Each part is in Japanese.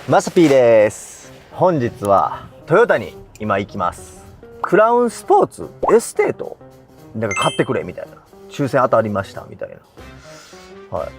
マサピーです。本日はトヨタに今行きます。クラウンスポーツエステートなんか買ってくれみたいな、抽選当たりましたみたいな。はい、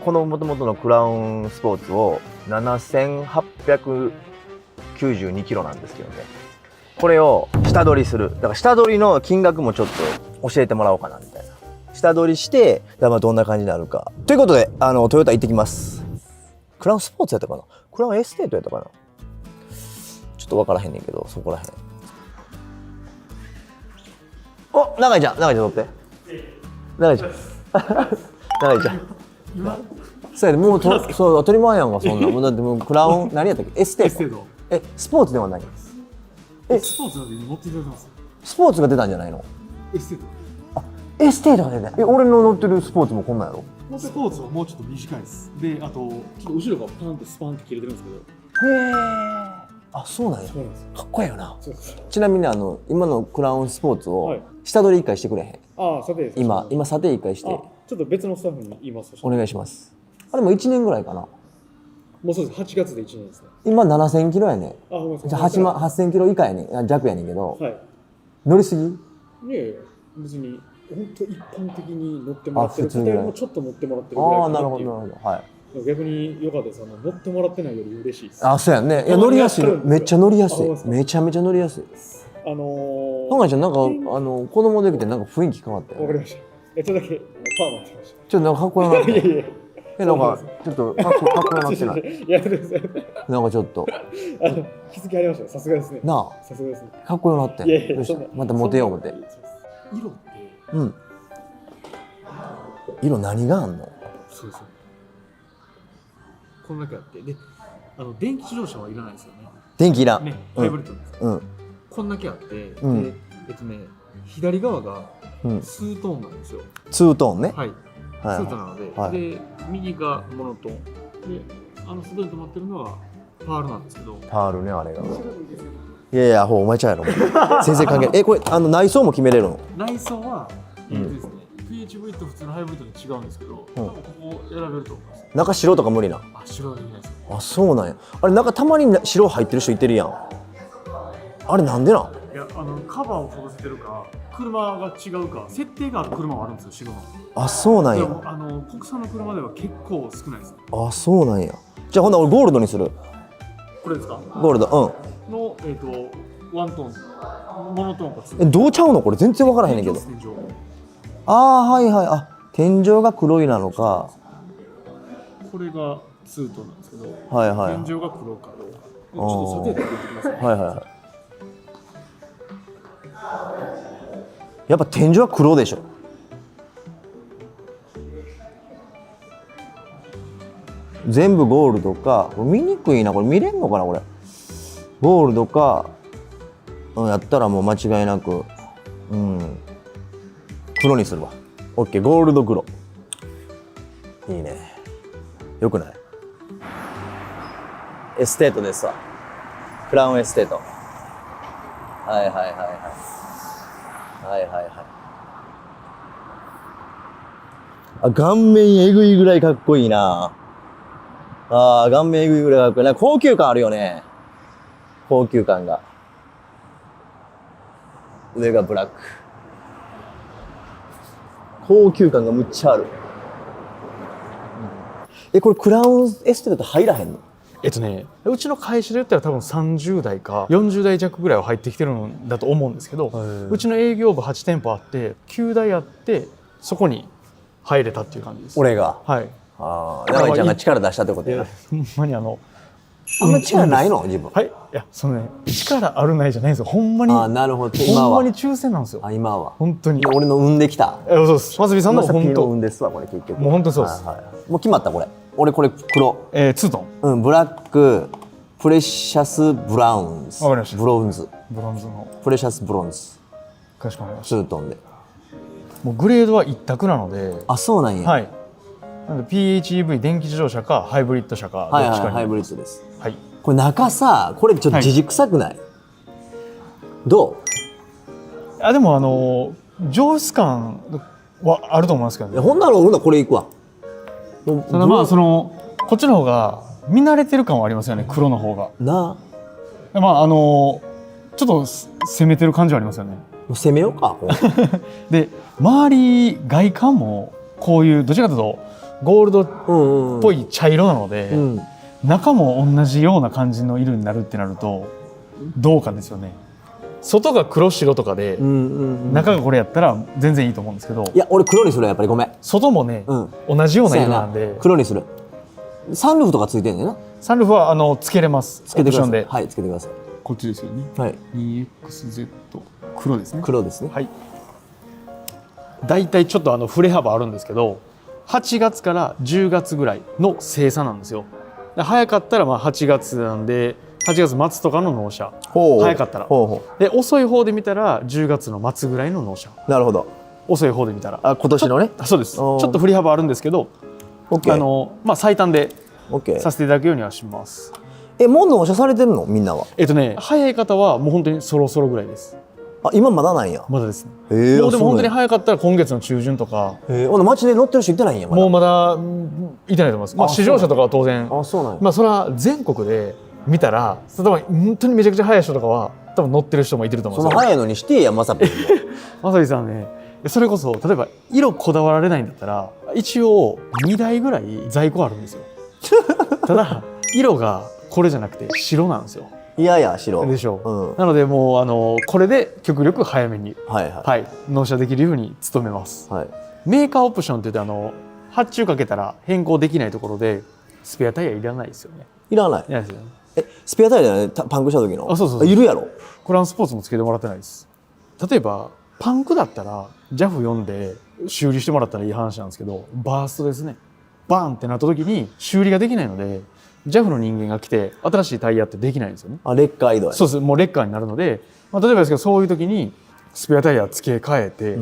この元々のクラウンスポーツを7892キロなんですけどね、これを下取りする。だから下取りの金額もちょっと教えてもらおうかなみたいな。下取りしてまあどんな感じになるかということで、トヨタ行ってきます。クラウンスポーツやったかな、クラウンエステートやったかな、ちょっと分からへんねんけど、そこらへん。お、永井ちゃん取って。永井ちゃん永井ちゃんそうやで、もうそう当たり前やんか、そんなもう。だってもうクラウン何やったっけ、エステート。スポーツではない。スポーツなんで乗っていただいてます。スポーツが出たんじゃないの。エステート。エステートが出た。俺の乗ってるスポーツもこんなんやろ。スポーツはもうちょっと短いです。で、あとちょっと後ろがパンってスパンって切れてるんですけど。へえ。あ、そうなんや。そうなんです。かっこいいよな。そうです。ちなみに今のクラウンスポーツをはい下取り1回してくれへん。ああ、査定です。今査定1回してちょっと別のスタッフに言います。お願いします。あれも1年ぐらいかな。もうそうです。8月で1年ですね。今7000キロやね。あ、ほんまですか。じゃあ8万8000キロ以下やねん。弱やねんけど、はい。乗りすぎ。いやいや、別に本当一般的に乗ってもらってる方よりもちょっと乗ってもらってるぐらいああ、かなっていう。なるほどなるほど。はい。逆に良かったです。乗ってもらってないより嬉しいです。あ、そうやんね。いや乗りやすい。めっちゃ乗りやすい。あ、ほんまですか。めちゃめちゃ乗りやすい。永井ちゃんなんか子供できてなんか雰囲気変わったよ。わかりました。ちょっとだけパーマってました。ちょっとなんかかっこよなって。いやいや。なんかちょっとかっこよなってない。やめてください。なんかちょっと気づきありました。さすがですね。なさすがですね。あ、かっこよなって。いやいや、よし、またモテよう思って。色って。うん。色何があんの？そうそう。こんだけあって、で、電気自動車はいらないですよね。電気いらん。ね、ハイブリッドです。うん。こんだけあって、で、左側がツートーンなんですよ。ツートーンね。はい。ツートーンなので、で、右がモノトーン。で、外に止まってるのはパールなんですけど。パールね、あれが。いやいや、お前ちゃうやろ。先生関係。これ内装も決めれるの？内装はですね、PHV と普通のハイブリッドで違うんですけど、ここ選べると思います。中白とか無理な。あ、白はできないです。あ、そうなんや。あれ中たまに白入ってる人いてるやん。あれなんでなん？いや、カバーをかぶせてるか、車が違うか、設定がある車はあるんですよ、白の。あ、そうなんや。国産の車では結構少ないです。あ、そうなんや。じゃあほんなら俺ゴールドにする。これですか？ゴールド、のワントーン、モノトーンかツートうん。ーン。どうちゃうのこれ、全然分からへんねんけど。天井。ああ、はいはい。あ、天井が黒いなのか。これがツートーンなんですけど、はいはい。天井が黒かどうか。ちょっと査定で言ってきますね。はいはいはい。やっぱ天井は黒でしょ。全部ゴールドか、これ見にくいな、これ見れんのかなこれ。ゴールドか、やったらもう間違いなく、黒にするわ。オッケー、ゴールド黒。いいね。よくない？エステートですわ。クラウンエステート。はいはいはいはい。はいはいはい。あ、顔面えぐいぐらいかっこいいな。ああ、顔面えぐいぐらいかっこいいな。高級感あるよね。高級感が。上がブラック。高級感がむっちゃある。これクラウンエステート入らへんの？うちの会社で言ったら多分30代か40代弱ぐらいは入ってきてるんだと思うんですけど、うちの営業部8店舗あって9台あって、そこに入れたっていう感じです。俺が。はい。ああ、永井ちゃんが力出したってことやな。ほんまにあんま力ないの自分。はい。いや、力あるないじゃないんですよ。ほんまに。ああ、なるほど。今は。ほんまに抽選なんですよ。あ、今は。本当に。俺の産んできた。そうです。まつびさんの本当。産んですわ、これ結局。もう本当そうです。もう決まったこれ。俺これ黒。ツートン。ブラック、プレシャスブラウンズ。わかりました。ブロンズ。ブロンズの。プレシャスブロンズ。かしこまりました。ツートンで。もうグレードは一択なので。あ、そうなんや。はい。なので PHEV 電気自動車かハイブリッド車かどっちかに。はい、ハイブリッドです。はい。これ中さ、これちょっとじじくさくない？どう？でも上質感はあると思いますけどね。ほんならこれいくわ。ただまあこっちの方が見慣れてる感はありますよね、黒の方が。なまあちょっと攻めてる感じはありますよね。あ攻めようかで周り外観もこういうどちらかというとゴールドっぽい茶色なので、中も同じような感じの色になるってなるとどうかですよね。外が黒白とかで、中がこれやったら全然いいと思うんですけど、いや俺黒にするやっぱりごめん。外もね、同じような色なんで黒にする。サンルーフとかついてんねんな。サンルーフはつけれます。つけてください。オプションで。はい、つけてください。こっちですよね。はい。2XZ 黒ですね。黒ですね。はい。だいたいちょっと振れ幅あるんですけど、8月から10月ぐらいの生産なんですよ。早かったらまあ8月なんで8月末とかの納車。早かったら。で遅い方で見たら10月の末ぐらいの納車。なるほど。遅い方で見たら。あ、今年のね。そうです。ちょっと振り幅あるんですけど、まあ最短でさせていただくようにはします。もう納車されてるのみんなは？早い方はもう本当にそろそろぐらいです。あ、今まだなんや。まだですね。もうでも本当に早かったら今月の中旬とか。街で乗ってる人いてないんや。もうまだいてないと思います。まあ試乗車とかは当然。あ、そうなんや。まあそれは全国で見たら、例えば本当にめちゃくちゃ早い人とかは多分乗ってる人もいてると思うんですよ。その早いのにしてやまさぴ。まさぴさんね、それこそ例えば色こだわられないんだったら一応2台ぐらい在庫あるんですよ。ただ色がこれじゃなくて白なんですよ。いやいや白でしょう。なのでもうこれで極力早めに納車できるように努めます。メーカーオプションって言って発注かけたら変更できないところでスペアタイヤいらないですよね。いらない。いらないですよね。スペアタイヤでパンクした時の。そういるやろ。クラウンスポーツもつけてもらってないです。例えばパンクだったら JAF 読んで修理してもらったらいい話なんですけど、バーストですね。バーンってなった時に修理ができないので JAF の人間が来て新しいタイヤってできないんですよね。レッカー移動や。そうです。もうレッカーになるので、例えばですけどそういう時にスペアタイヤ付け替えて、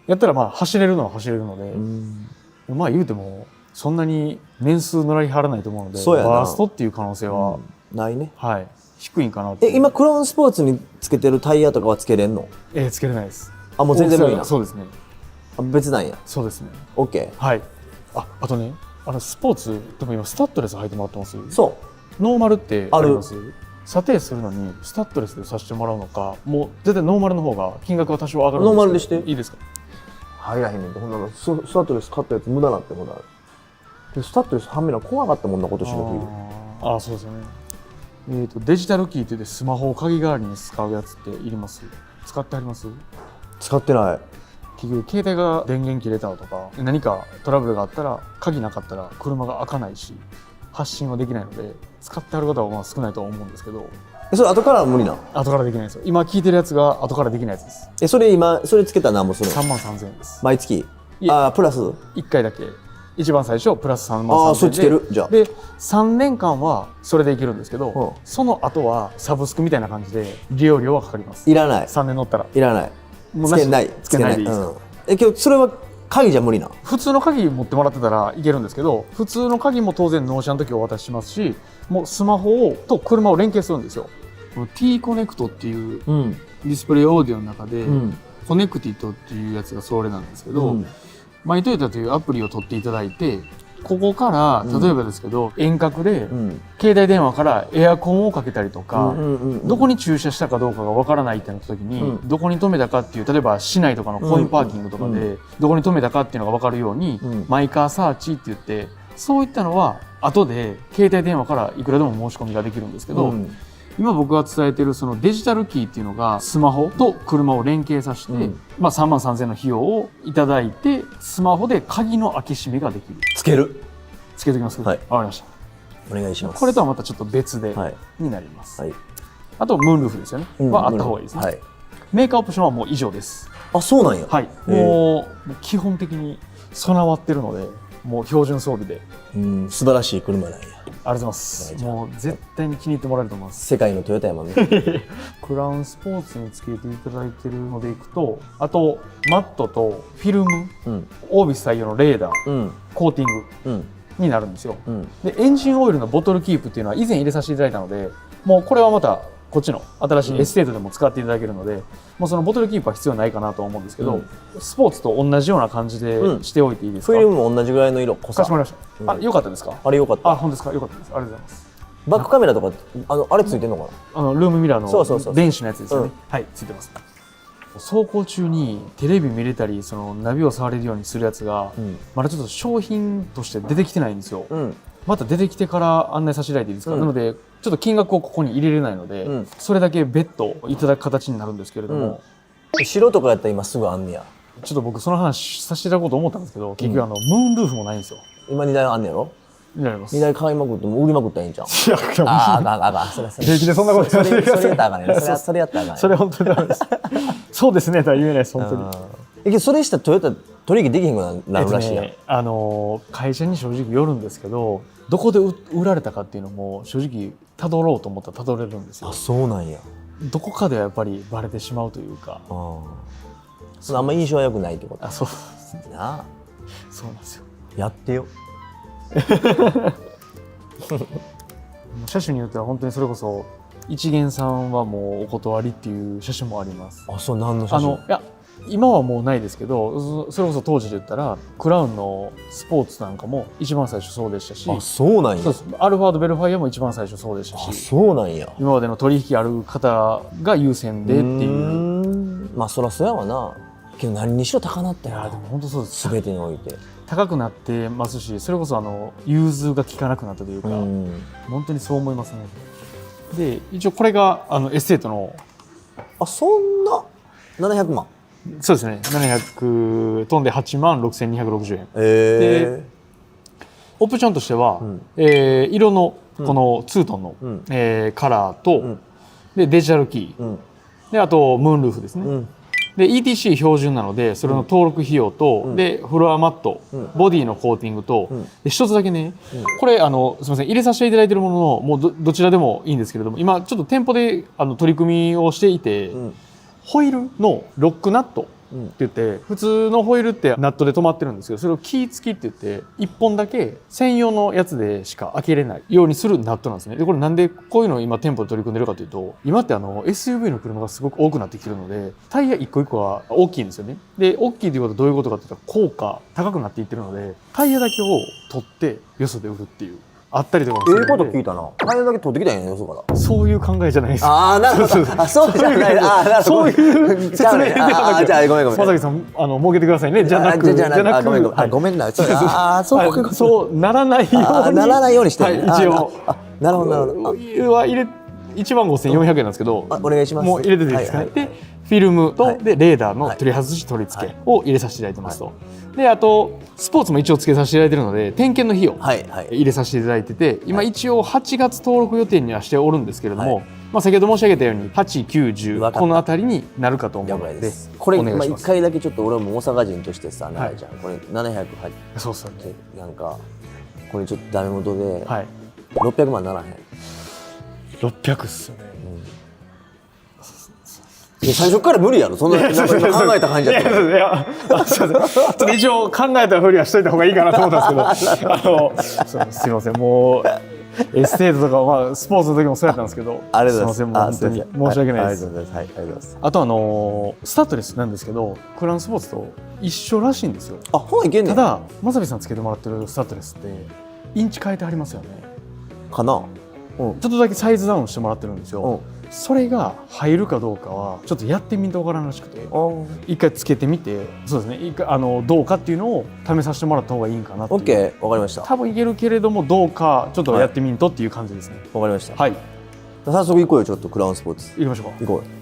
やったらまあ走れるのは走れるので、まあ言うてもそんなに年数乗り払わないと思うのでバーストっていう可能性は、ないね。はい、低いんかなって。今クラウンスポーツにつけてるタイヤとかはつけれんの？つけれないです。あ、もう全然無理な。そうですね。別なんや。そうですね。OK。はい。あとね、スポーツでも今スタッドレス履いてもらってます？そう。ノーマルってあります？査定するのにスタッドレスでさせてもらうのか、もう絶対ノーマルの方が金額は多少上がるんですけど。ノーマルでしていいですか？入らへんねんと。ほんならスタッドレス買ったやつ無駄なってことある。スタッドレスはめな怖かったもんな、今年の冬。あ、そうですよね。デジタルキーって言ってスマホを鍵代わりに使うやつっていります？使ってあります？使ってない。結局携帯が電源切れたとか何かトラブルがあったら鍵なかったら車が開かないし発信はできないので使ってある方はまあ少ないとは思うんですけど。それ後からは無理な？後からできないですよ。今聞いてるやつが後からできないやつです。それつけたら何もするの？33,000円です。毎月？プラス1回だけ。一番最初プラス33,000円それつけるじゃあ。で3年間はそれでいけるんですけど、その後はサブスクみたいな感じで利用料はかかります。いらない。3年乗ったらいらない。つけない。つけないでいいですか？今日それは鍵じゃ無理な？普通の鍵持ってもらってたらいけるんですけど、普通の鍵も当然納車の時お渡ししますし、もうスマホと車を連携するんですよ。この T コネクトっていうディスプレイオーディオの中で、コネクティッドっていうやつがそれなんですけど、マイトヨタというアプリを取っていただいて、ここから例えばですけど、遠隔で携帯電話からエアコンをかけたりとか、どこに駐車したかどうかがわからないってなった時に、どこに止めたかっていう、例えば市内とかのコインパーキングとかでどこに止めたかっていうのがわかるように、マイカーサーチって言って、そういったのは後で携帯電話からいくらでも申し込みができるんですけど、今僕が伝えてるそのデジタルキーっていうのがスマホと車を連携させて、33,000円の費用をいただいて、スマホで鍵の開け閉めができる。つける？つけておきます。はい。わかりました。お願いします。これとはまたちょっと別で、になります。あとムーンルーフですよね。はあった方がいいですね。メーカーオプションはもう以上です。あ、そうなんや。はい。もう基本的に備わってるので、もう標準装備で。素晴らしい車なんや。ありがとうございます。もう絶対に気に入ってもらえると思います。世界のトヨタやもんね。クラウンスポーツにつけていただいてるのでいくと、あとマットとフィルム、オービス採用のレーダー、コーティングになるんですよ。でエンジンオイルのボトルキープっていうのは以前入れさせていただいたので、もうこれはまたこっちの新しいエステートでも使っていただけるので、もうそのボトルキープは必要ないかなと思うんですけど、スポーツと同じような感じでしておいていいですか？フィルムも同じぐらいの色、濃さ。かしこまりました。あ、良かったですか？あれ良かった。あ、本当ですか？良かったです。ありがとうございます。バックカメラとかあれついてんのかな？ルームミラーそうそうそうの電子のやつですよね。はい、ついてます。走行中にテレビ見れたり、そのナビを触れるようにするやつが、まだちょっと商品として出てきてないんですよ。また出てきてから案内させていただいていいですか？なのでちょっと金額をここに入れれないので、それだけ別途いただく形になるんですけれども、白とかやったら今すぐあんねや。ちょっと僕その話させていただこうと思ったんですけど、結局ムーンルーフもないんですよ。今2台あんねやろ？になります。2台買いまくっても売りまくったらいいんじゃん。いや、あかん。それ平気でそんなことそれやったらあかんね。それやったらあかんね。それ本当にダメです。そうですねとは言えないです、本当に。それしたらトヨタ取引できへんくなるらしいやん。会社に正直よるんですけど、どこで売られたかっていうのも正直たどろうと思ったらたどれるんですよ。あ、そうなんや。どこかではやっぱりバレてしまうというか。あんま印象は良くないってこと。あ、そうですなあ。そうなんですよ。やってよ。車種によっては本当にそれこそ一元さんはもうお断りっていう車種もあります。あ、そう、何の車種？いや今はもうないですけど、それこそ当時で言ったらクラウンのスポーツなんかも一番最初そうでしたし、あ、そうなんや。そうです。アルファードベルファイアも一番最初そうでしたし、あ、そうなんや。今までの取引ある方が優先でっていう。まあそらそうやわな。けど何にしろ高なったよ。いやでも本当そうです。全てにおいて高くなってますし、それこそ融通が利かなくなったというか、本当にそう思いますね。で一応これがエステートの、あ、そんな700万。そうですね、700飛んで8万6260円。でオプションとしては、色のこのツートンの、カラーと、でデジタルキー、であとムーンルーフですね。で ETC 標準なのでそれの登録費用と、でフロアマット、ボディのコーティングと、で一つだけね、これすみません入れさせていただいているもののもうどちらでもいいんですけれども、今ちょっと店舗で取り組みをしていて、ホイールのロックナットって言って、普通のホイールってナットで止まってるんですけど、それをキー付きって言って1本だけ専用のやつでしか開けれないようにするナットなんですね。でこれなんでこういうのを今店舗で取り組んでるかというと、今って SUV の車がすごく多くなってきてるので、タイヤ一個一個は大きいんですよね。で大きいということはどういうことかって言ったら、効果高くなっていってるので、タイヤだけを取ってよそで売るっていうあったりとかもするので。こと聞いたな。タイヤだけ取ってきたんやね、よそから。そういう考えじゃないです。ああ、なるほど。あ、そうじゃない。ああ、なるほど。そういう説明ではなく、じゃあごめんごめん。まさきさん儲けてくださいね。じゃなく、ごめんな。ああ、そうならないように。ならないようにしてる。一応。なるほどなるほど。は入れ15400円なんですけど、お願いします。もう入れてていいですかね。でフィルムとでレーダーの取り外し取り付けを入れさせていただいてますと。であとスポーツも一応付けさせていただいているので、点検の費用入れさせていただいてて、今一応8月登録予定にはしておるんですけれども、まあ先ほど申し上げたように8、9、10この辺りになるかと思うので、これ1回だけちょっと俺も大阪人としてさ、奈々ちゃんこれ700そうそうなんかこれちょっとダメ元で600万ならへん。600っすよね。最初から無理やろ、そんな考えた感じだった。いやちょっと一応考えたふりはしといた方がいいかなと思ったんですけど、すいません、もうエステートとか、まあ、スポーツの時もそうやったんですけど、すいません、もう本当に申し訳ないです。あとスタッドレスなんですけど、クラウンスポーツと一緒らしいんですよ。あ、ほんいけんねん。ただまさびさんつけてもらってるスタッドレスってインチ変えてありますよね。かな。ちょっとだけサイズダウンしてもらってるんですよ。それが入るかどうかはちょっとやってみんと分からんらしくて、一回つけてみて、そうですね、どうかっていうのを試させてもらった方がいいんかなっていう。 OK、 わかりました。多分いけるけれどもどうかちょっとやってみんとっていう感じですね。わかりました。はい、早速行こうよ。ちょっとクラウンスポーツ行きましょうか。行こうよ。めっ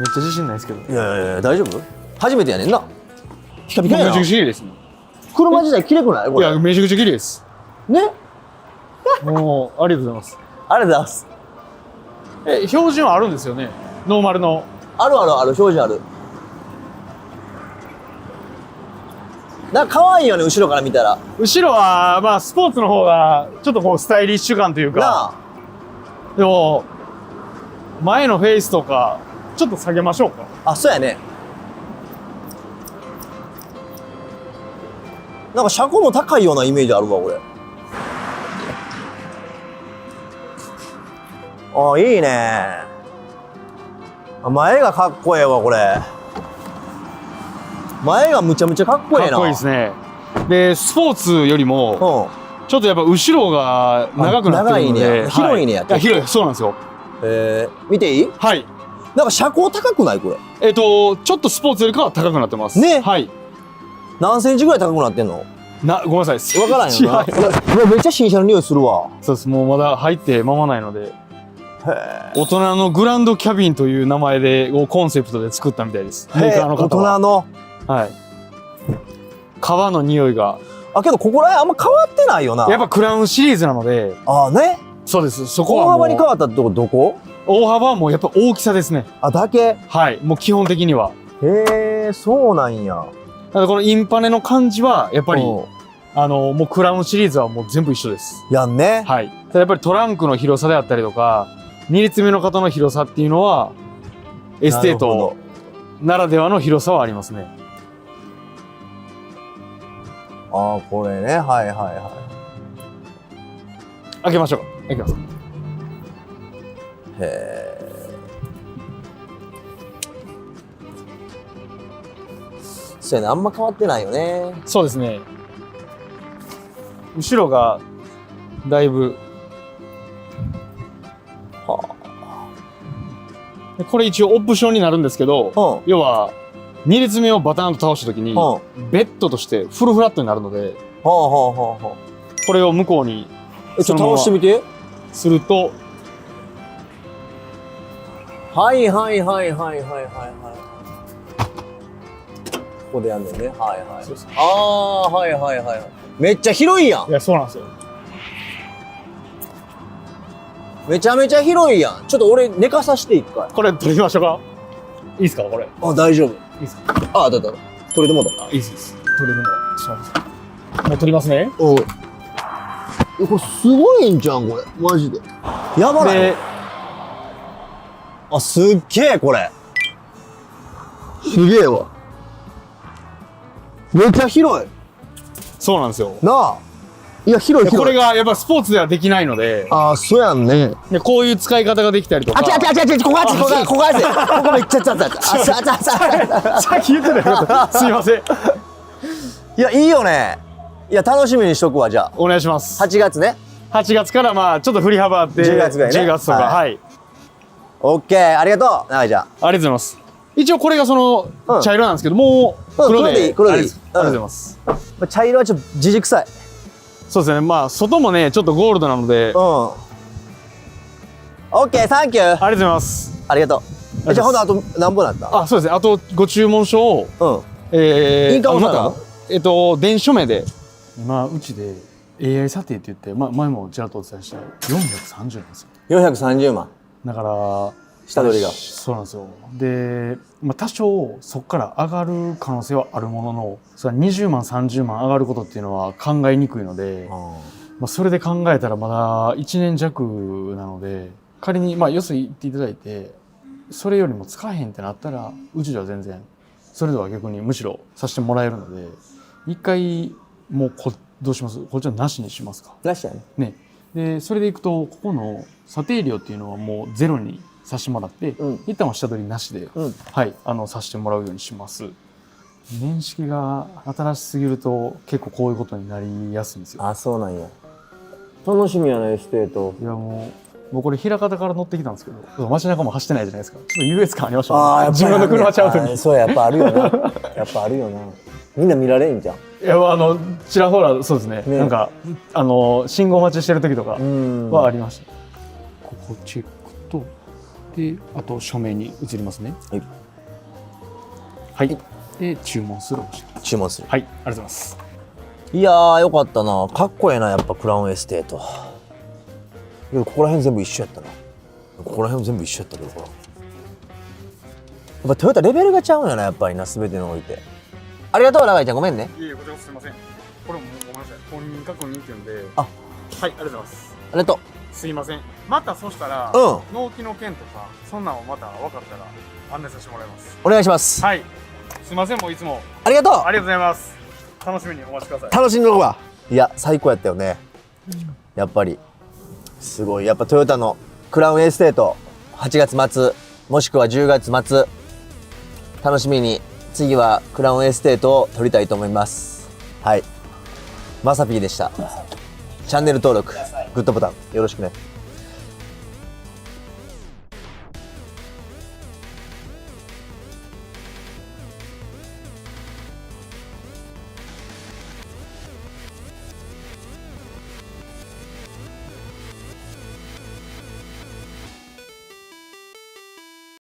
ちゃ自信ないですけど。いや大丈夫。初めてやねんな。ピカピカやな。めちゃくちゃ綺麗ですね。車自体綺麗くないこれ。いやめちゃくちゃ綺麗ですね。もうありがとうございます。ありがとうございます。標準はあるんですよね、ノーマルの。ある、標準ある。なんか可愛いよね、後ろから見たら。後ろはまあスポーツの方がちょっとこうスタイリッシュ感というか。でも前のフェイスとかちょっと下げましょうか。あ、そうやね。なんか車高も高いようなイメージあるわ、これ。あ、いいね。前がかっこええわこれ。前がむちゃむちゃかっこええな。かっこいいですね。でスポーツよりもちょっとやっぱ後ろが長くなってるので、長いね。広いねや。いや広い、そうなんですよ。見ていい？はい。なんか車高高くないこれ？ちょっとスポーツよりかは高くなってますね。はい。何センチぐらい高くなってんの？ごめんなさい。わからんよな。はいいやめっちゃ新車の匂いするわ。そうです。もうまだ入って間もないので。大人のグランドキャビンという名前でコンセプトで作ったみたいです。メーカーの方は。大人の。はい。革の匂いが。けどここら辺あんま変わってないよな。やっぱクラウンシリーズなので。ね。そうです。そこは大幅に変わったってとこどこ？大幅はもうやっぱ大きさですね。だけ？はい。もう基本的には。へえ、そうなんや。ただこのインパネの感じはやっぱりもうクラウンシリーズはもう全部一緒です。やんね。はい。ただやっぱりトランクの広さであったりとか、2列目の方の広さっていうのはエステートならではの広さはありますね。これね。はいはいはい。開けましょうか。開けます。へえ。そうやね、あんま変わってないよね。そうですね。後ろがだいぶ。でこれ一応オプションになるんですけど、要は2列目をバターンと倒した時にベッドとしてフルフラットになるので、これを向こうにちょっと倒してみて。すると、はいはいはいはいはいはいはい。ここでやんねんね。はいはい。はいはいはい。めっちゃ広いやん。いや、そうなんですよ。めちゃめちゃ広いやん。ちょっと俺寝かさして一回。これ取りましょうか。いいですかこれ。大丈夫。いいいですか。だ。取れてもうた。いいです。取れるのは。もう取りますね。これすごいんじゃんこれ。マジで。やばない。すっげえこれ。すげえわ。めっちゃ広い。そうなんですよ。なあ。いや、広い。これがやっぱスポーツではできないので。そうやんね。でこういう使い方ができたりとか。違う、ここめっちゃさっき言ってたよ。すいません。いや、いいよね。いや、楽しみにしとくわ、じゃあ。お願いします。8月ね。8月からちょっと振り幅あって。10月ぐらいね。10月とか。はい。オッケー、ありがとう。長井ちゃん。ありがとうございます。一応これがその茶色なんですけど、もう黒で。黒でいい。ありがとうございます。茶色はちょっとじじくさい。そうですね。外もね、ちょっとゴールドなので。オッケー、サンキュー。ありがとうございます。ありがとう。じゃあ、ほんとあと何本だった？そうですね。あとご注文書を。印鑑を電書名で。今、うちで AI 査定って言って、前もちらっとお伝えした430なんですよ。430万。だから、下取りが。そうなんですよ。で、多少そこから上がる可能性はあるものの、それは20万、30万上がることっていうのは考えにくいので、それで考えたらまだ1年弱なので、仮に、よそ行っていただいて、それよりも使えへんってなったら、うちでは全然、それでは逆にむしろさせてもらえるので、一回、もうどうします？こっちはなしにしますか？なしやね。ね。で、それでいくと、ここの査定料っていうのはもうゼロにさせてもらって、一旦は下取りなしで、はい、させてもらうようにします。年式が新しすぎると結構こういうことになりやすいんですよ。そうなんや。楽しみやな、エステート。いやもうこれ枚方から乗ってきたんですけど、街中も走ってないじゃないですか。ちょっと優越感ありましたね。自分の車ちゃうとに。そうやっぱあるよな。やっぱあるよな。みんな見られんじゃん。いやちらほらそうですね。なんか信号待ちしてる時とかはありました。ここチェックとであと署名に移りますね。はい。で注文する。注文する。はい。ありがとうございます。いやーよかったな。かっこええなやっぱクラウンエステート。ここら辺全部一緒やったな。ここら辺全部一緒やったけどほら。やっぱトヨタレベルがちゃうんやなやっぱりな全てにおいて。ありがとう長井ちゃんごめんね。いえこちらこそすみません。これもごめんなさい。本人確認っていうんで。はいありがとうございます。ありがとう。すいません。またそしたら納期の件とかそんなんをまた分かったら案内させてもらいます。お願いします。はい。すいませんもういつもありがとう。ありがとうございます。楽しみにお待ちください。楽しんでおくわ。いや最高やったよね。やっぱりすごいやっぱトヨタのクラウンエステート8月末もしくは10月末楽しみに。次はクラウンエステートを撮りたいと思います。はい、まさぴーでした。チャンネル登録グッドボタンよろしくね。